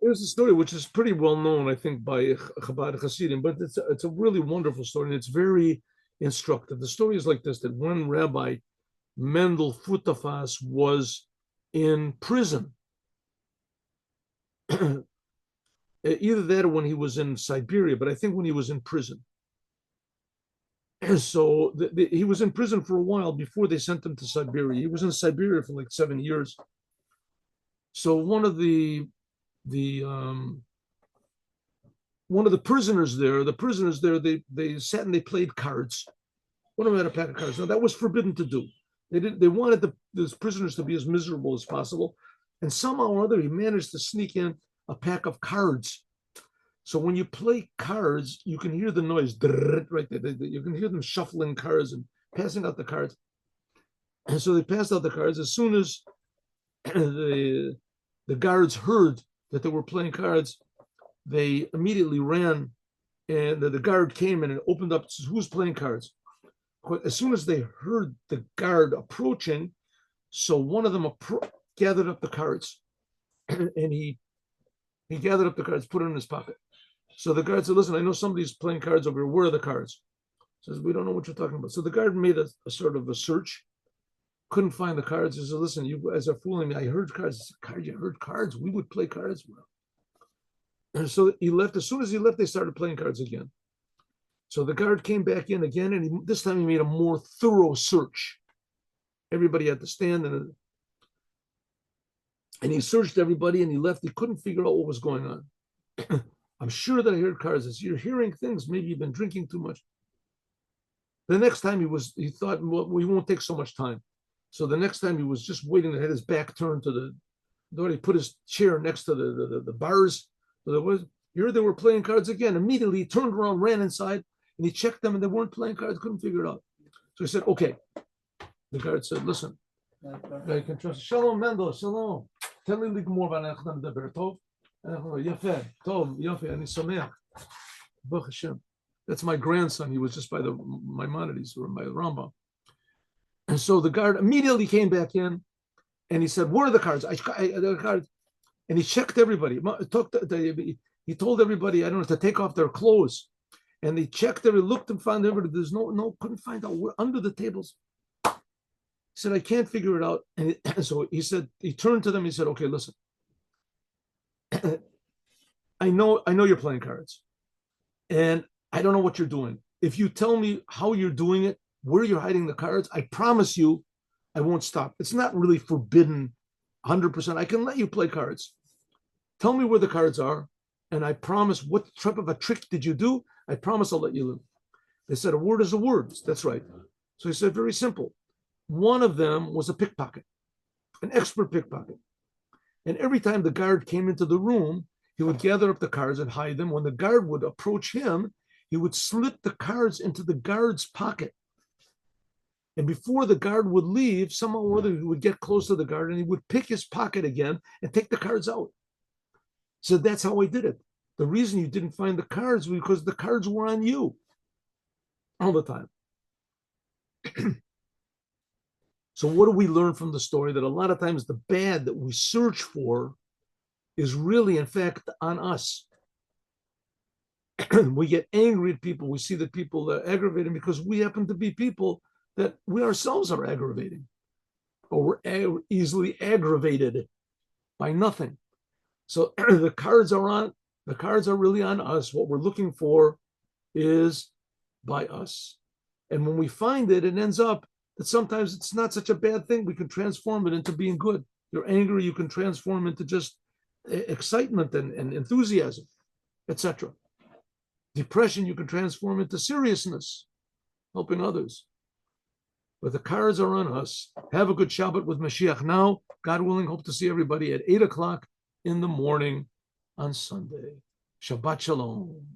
Here's a story which is pretty well known, I think, by Chabad Hasidim, but it's a really wonderful story and it's very instructive. The story is like this: that one rabbi, Mendel Futafas, was in prison. Either that or when he was in Siberia, but I think when he was in prison. So he was in prison for a while before they sent him to Siberia. He was in Siberia for like 7 years. So the one of the prisoners there, they sat and they played cards. One of them had a pack of cards. Now that was forbidden to do. They wanted these prisoners to be as miserable as possible, and somehow or other he managed to sneak in a pack of cards. So when you play cards, you can hear the noise right there. You can hear them shuffling cards and passing out the cards. And so they passed out the cards. As soon as the guards heard that they were playing cards, they immediately ran, and the guard came in and opened up. Who's playing cards? As soon as they heard the guard approaching, so one of them gathered up the cards, and he gathered up the cards, put it in his pocket. So the guard said, "Listen, I know somebody's playing cards over here. Where are the cards?" He says, "We don't know what you're talking about." So the guard made a sort of a search, couldn't find the cards. He said, "Listen, you guys are fooling me. I heard cards." I said, "Cards? You heard cards? We would play cards." And so he left. As soon as he left, they started playing cards again. So the guard came back in again, and this time he made a more thorough search. Everybody had to stand, and he searched everybody, and he left. He couldn't figure out what was going on. "I'm sure that I heard cards." As you're hearing things, maybe you've been drinking too much. The next time he thought, well, we won't take so much time. So the next time he was just waiting to have his back turned to the door. He put his chair next to the bars. So they were playing cards again. Immediately he turned around, ran inside, and he checked them, and they weren't playing cards. Couldn't figure it out. So he said, "Okay." The guard said, "Listen, I can trust. Shalom, Mendel. Shalom. Tell me more about Tov. Yafeh, Tov, Yafeh, and Sameach. Baruch Hashem." That's my grandson. He was just by the Maimonides or by the Rambam. And so the guard immediately came back in, and he said, "Where are the cards?" The cards. And he checked everybody. He told everybody, I don't know, to take off their clothes. And they checked everybody, looked and found everybody. There's couldn't find out where under the tables. He said, "I can't figure it out." And so he said, he turned to them. He said, "Okay, listen. I know you're playing cards, and I don't know what you're doing. If you tell me how you're doing it, where you're hiding the cards, I promise you I won't stop. It's not really forbidden 100%. I can let you play cards. Tell me where the cards are, and I promise, what type of a trick did you do? I promise I'll let you live." They said, "A word is a word." That's right. So he said, very simple. One of them was a pickpocket, an expert pickpocket. And every time the guard came into the room, he would gather up the cards and hide them. When the guard would approach him, he would slip the cards into the guard's pocket. And before the guard would leave, somehow or other, he would get close to the guard and he would pick his pocket again and take the cards out. So that's how I did it. The reason you didn't find the cards was because the cards were on you all the time. So what do we learn from the story? That a lot of times the bad that we search for is really, in fact, on us. We get angry at people. We see that people are aggravating because we happen to be people that we ourselves are aggravating, or we're easily aggravated by nothing. So the cards are really on us. What we're looking for is by us. And when we find it, it ends up that sometimes it's not such a bad thing. We can transform it into being good. Your anger, you can transform into just excitement and enthusiasm, etc. Depression, you can transform into seriousness, helping others. But the cards are on us. Have a good Shabbat with Mashiach now. God willing, hope to see everybody at 8 o'clock in the morning on Sunday. Shabbat Shalom.